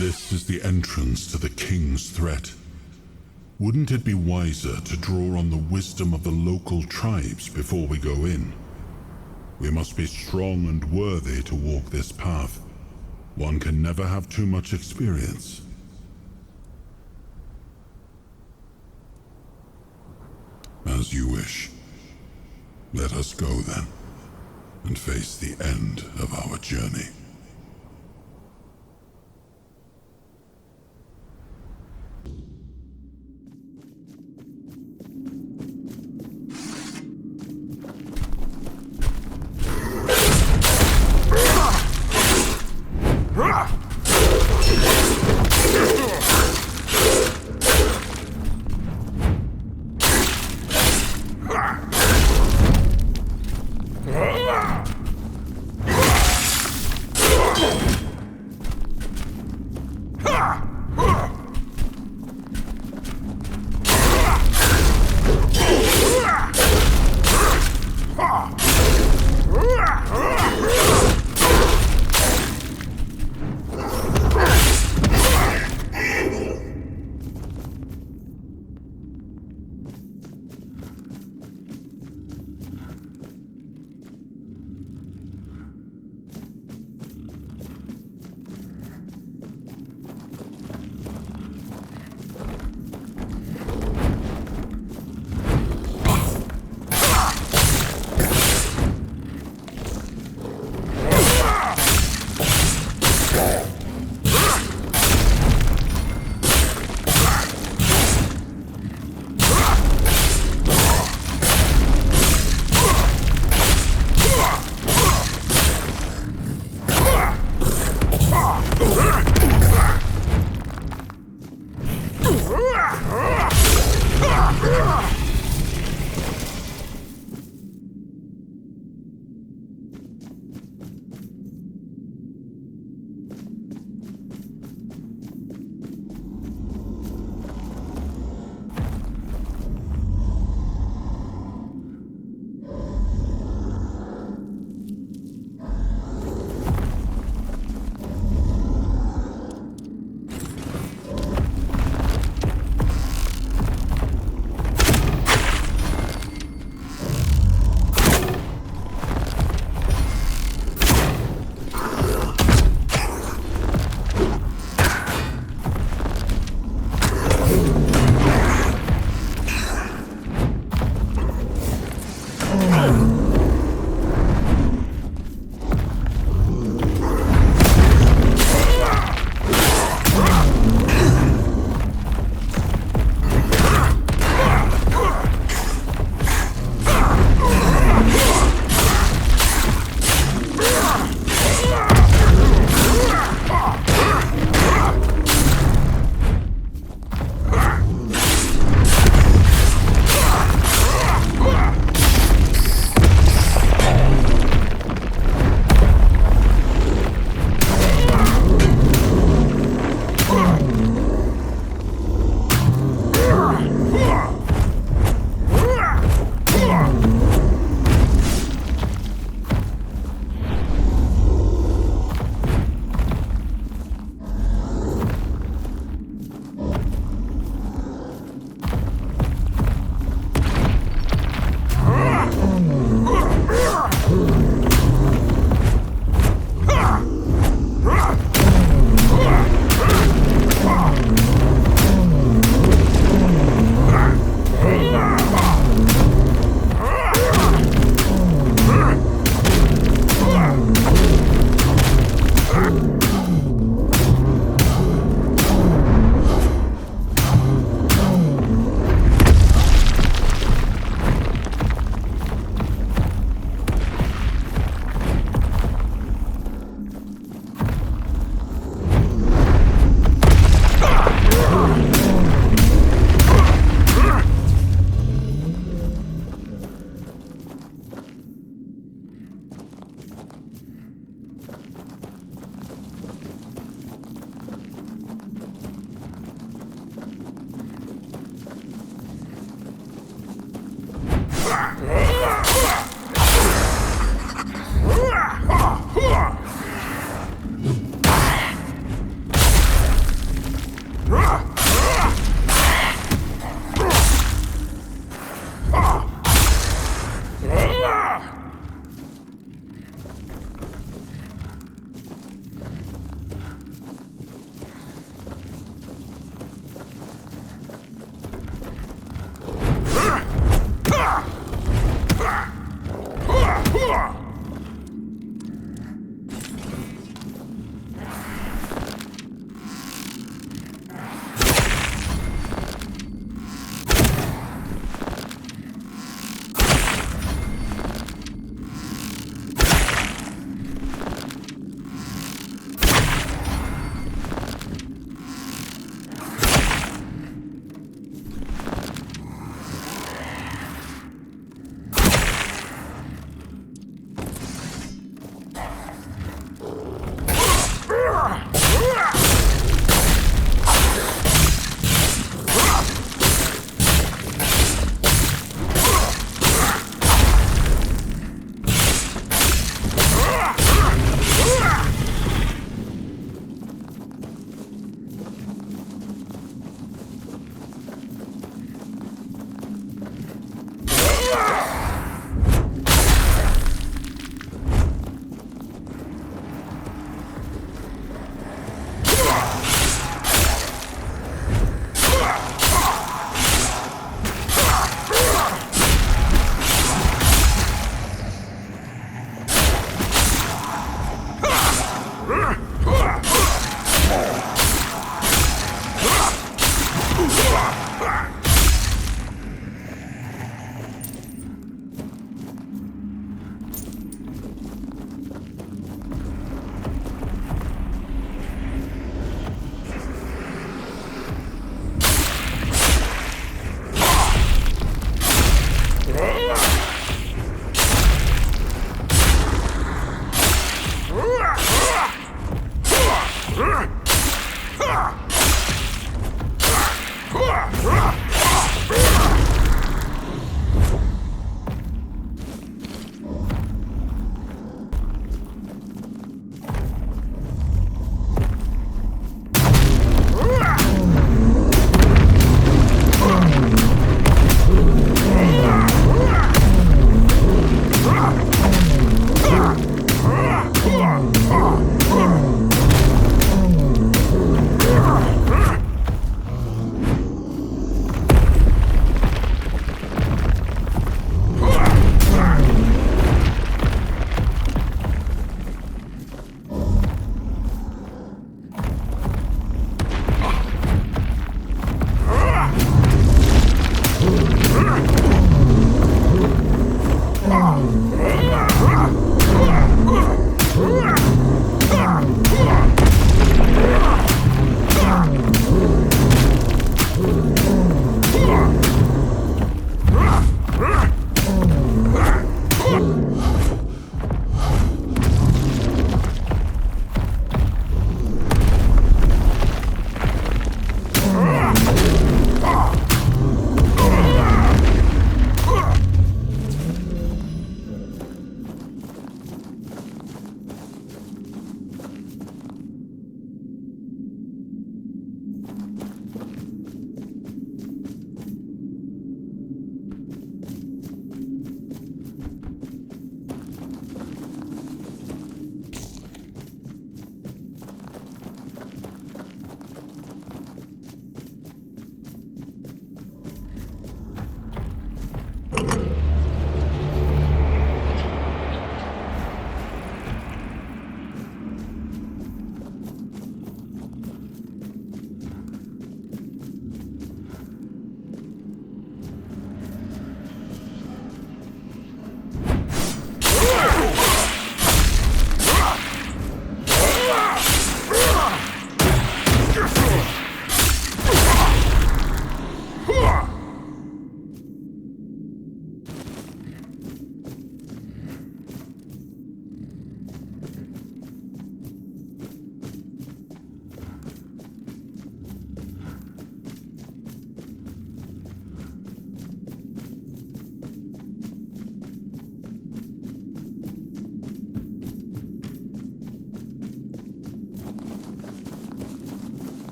This is the entrance to the king's threat. Wouldn't it be wiser to draw on the wisdom of the local tribes before we go in? We must be strong and worthy to walk this path. One can never have too much experience. As you wish. Let us go then, and face the end of our journey.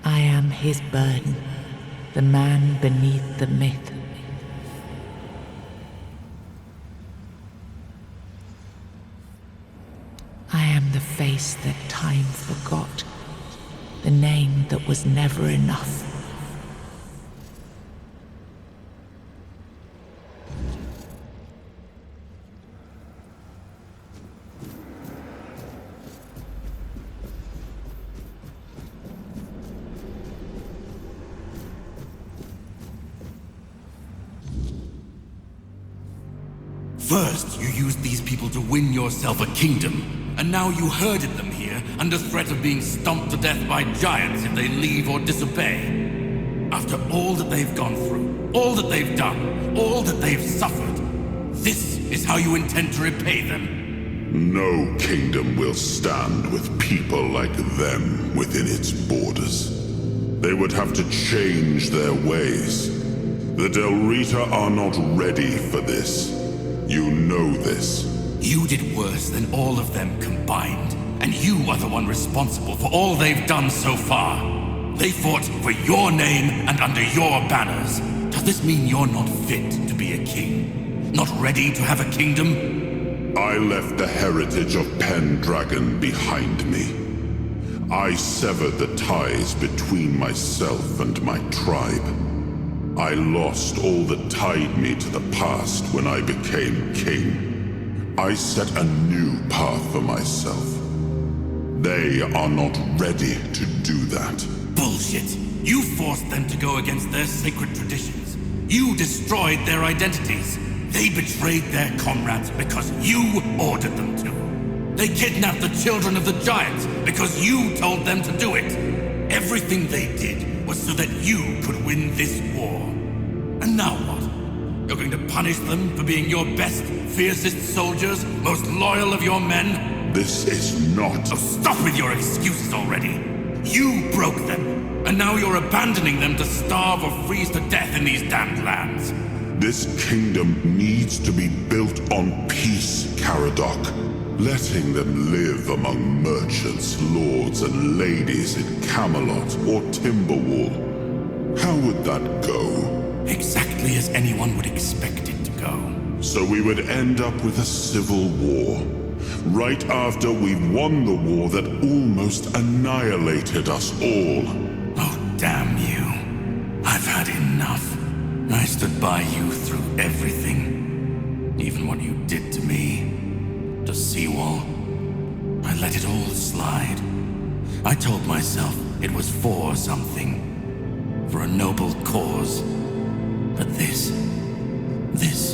I am his burden, the man beneath the myth. I am the face that time forgot, the name that was never enough. First, you used these people to win yourself a kingdom, and now you herded them here under threat of being stomped to death by giants if they leave or disobey. After all that they've gone through, all that they've done, all that they've suffered, this is how you intend to repay them? No kingdom will stand with people like them within its borders. They would have to change their ways. The Del Rita are not ready for this. You know this. You did worse than all of them combined, and you are the one responsible for all they've done so far. They fought for your name and under your banners. Does this mean you're not fit to be a king? Not ready to have a kingdom? I left the heritage of Pendragon behind me. I severed the ties between myself and my tribe. I lost all that tied me to the past when I became king. I set a new path for myself. They are not ready to do that. Bullshit! You forced them to go against their sacred traditions. You destroyed their identities. They betrayed their comrades because you ordered them to. They kidnapped the children of the giants because you told them to do it. Everything they did was so that you could win this war. And now what? You're going to punish them for being your best, fiercest soldiers, most loyal of your men? This is not... Oh, stop with your excuses already! You broke them, and now you're abandoning them to starve or freeze to death in these damned lands. This kingdom needs to be built on peace, Caradoc. Letting them live among merchants, lords, and ladies in Camelot or Timberwall. How would that go? Exactly as anyone would expect it to go. So we would end up with a civil war. Right after we've won the war that almost annihilated us all. Oh, damn you. I've had enough. I stood by you through everything. Even what you did to me. To Seawall. I let it all slide. I told myself it was for something. For a noble cause. But this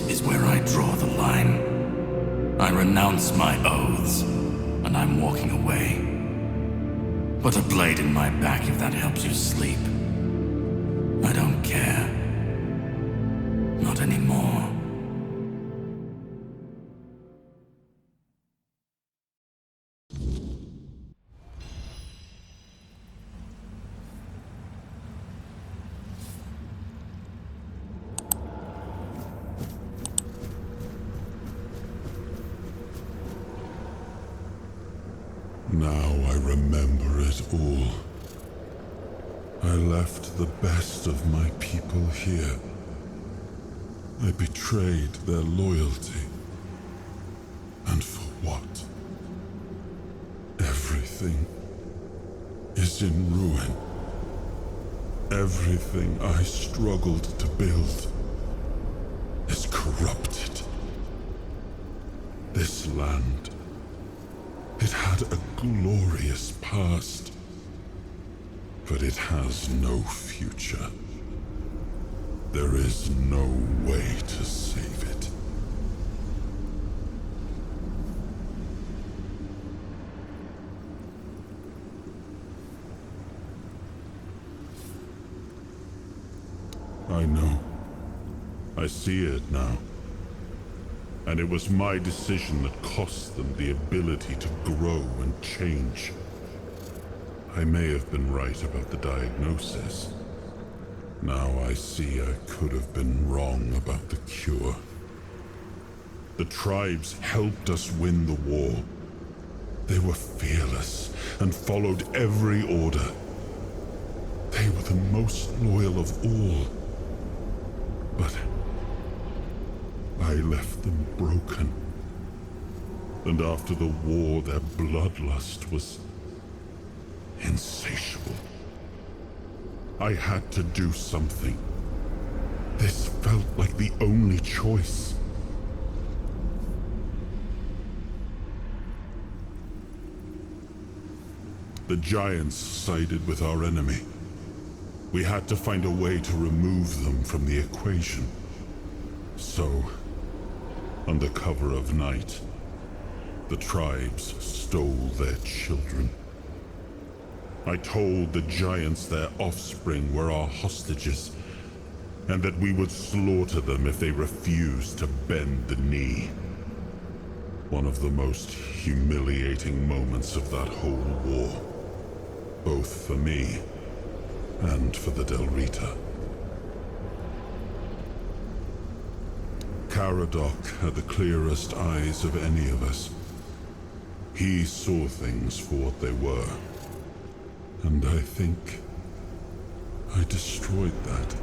is where I draw the line. I renounce my oaths, and I'm walking away. Put a blade in my back if that helps you sleep. I don't care. Not anymore. Now I remember it all. I left the best of my people here. I betrayed their loyalty. And for what? Everything is in ruin. Everything I struggled to build is corrupted. This land, it had a glorious past, but it has no future. There is no way to save it. I know. I see it now. And it was my decision that cost them the ability to grow and change. I may have been right about the diagnosis. Now I see I could have been wrong about the cure. The tribes helped us win the war. They were fearless and followed every order. They were the most loyal of all. But I left them broken. And after the war, their bloodlust was insatiable. I had to do something. This felt like the only choice. The giants sided with our enemy. We had to find a way to remove them from the equation. So, under cover of night, the tribes stole their children. I told the giants their offspring were our hostages, and that we would slaughter them if they refused to bend the knee. One of the most humiliating moments of that whole war, both for me and for the Del Rita. Caradoc had the clearest eyes of any of us. He saw things for what they were. And I think I destroyed that.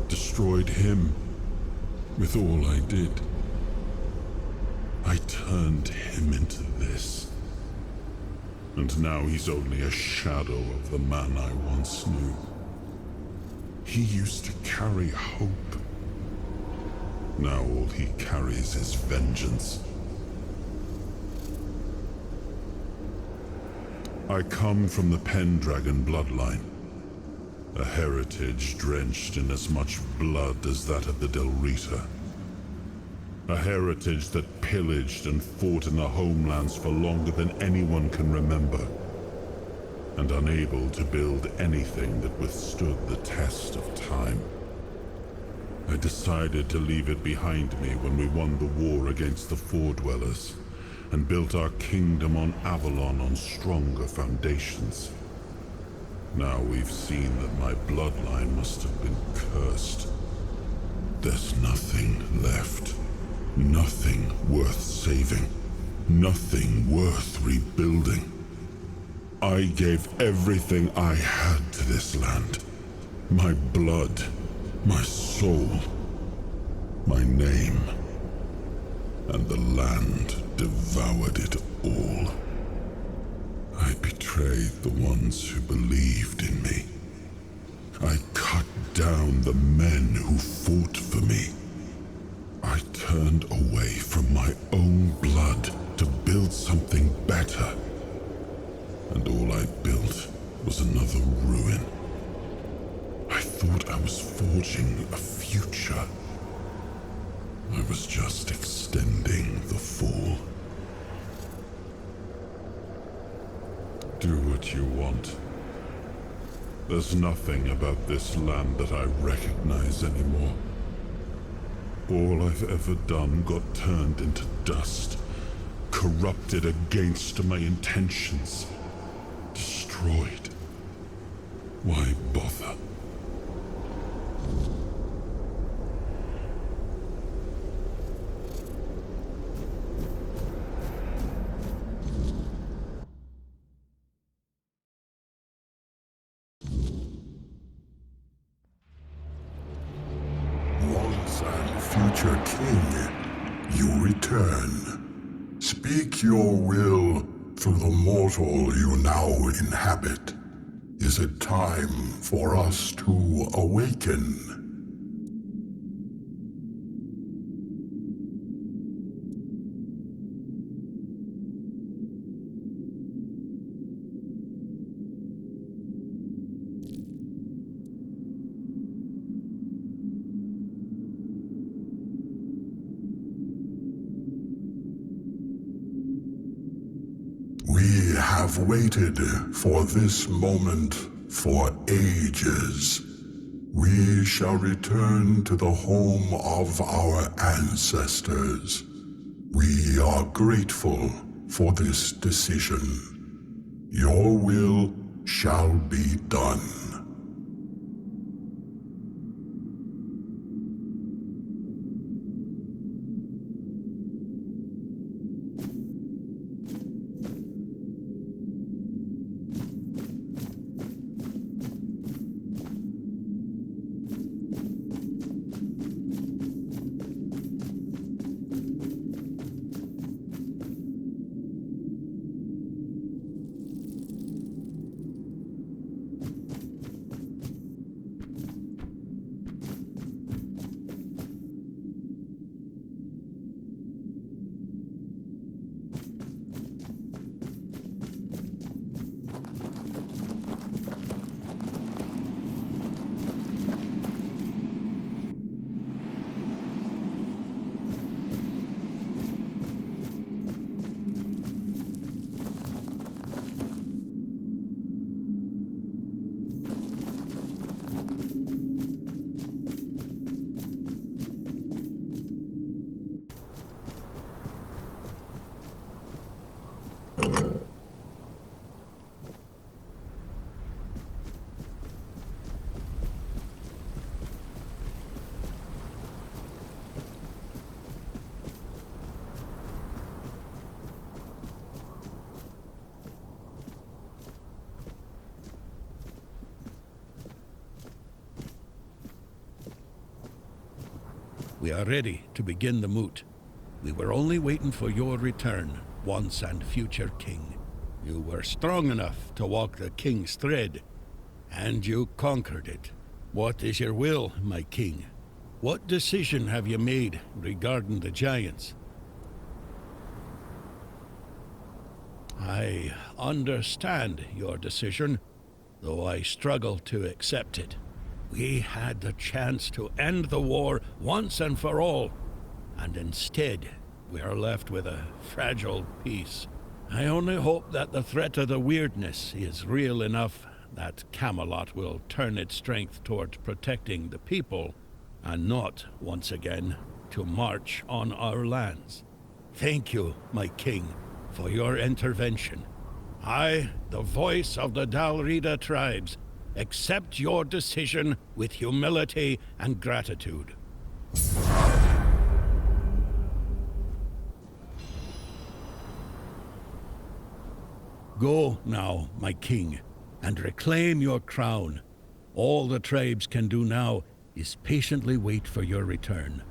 Destroyed him with all I did. I turned him into this. And now he's only a shadow of the man I once knew. He used to carry hope. Now all he carries is vengeance. I come from the Pendragon bloodline, a heritage drenched in as much blood as that of the Del Rita. A heritage that pillaged and fought in the homelands for longer than anyone can remember, and unable to build anything that withstood the test of time. I decided to leave it behind me when we won the war against the Four-Dwellers, and built our kingdom on Avalon on stronger foundations. Now we've seen that my bloodline must have been cursed. There's nothing left. Nothing worth saving. Nothing worth rebuilding. I gave everything I had to this land. My blood, my soul, my name. And the land devoured it all. I betrayed the ones who believed in me. I cut down the men who fought for me. I turned away from my own blood to build something better. And all I built was another ruin. I thought I was forging a future. I was just extending the fall. Do what you want. There's nothing about this land that I recognize anymore. All I've ever done got turned into dust, corrupted against my intentions, destroyed. Why bother? Once and future king, you return. Speak your will through the mortal you now inhabit. Is it time for us to awaken? We have waited for this moment for ages. We shall return to the home of our ancestors. We are grateful for this decision. Your will shall be done. We are ready to begin the moot. We were only waiting for your return, once and future king. You were strong enough to walk the king's thread, and you conquered it. What is your will, my king? What decision have you made regarding the giants? I understand your decision, though I struggle to accept it. We had the chance to end the war once and for all, and instead we are left with a fragile peace. I only hope that the threat of the weirdness is real enough that Camelot will turn its strength toward protecting the people, and not, once again, to march on our lands. Thank you, my king, for your intervention. I, the voice of the Dalrida tribes, accept your decision with humility and gratitude. Go now, my king, and reclaim your crown. All the tribes can do now is patiently wait for your return.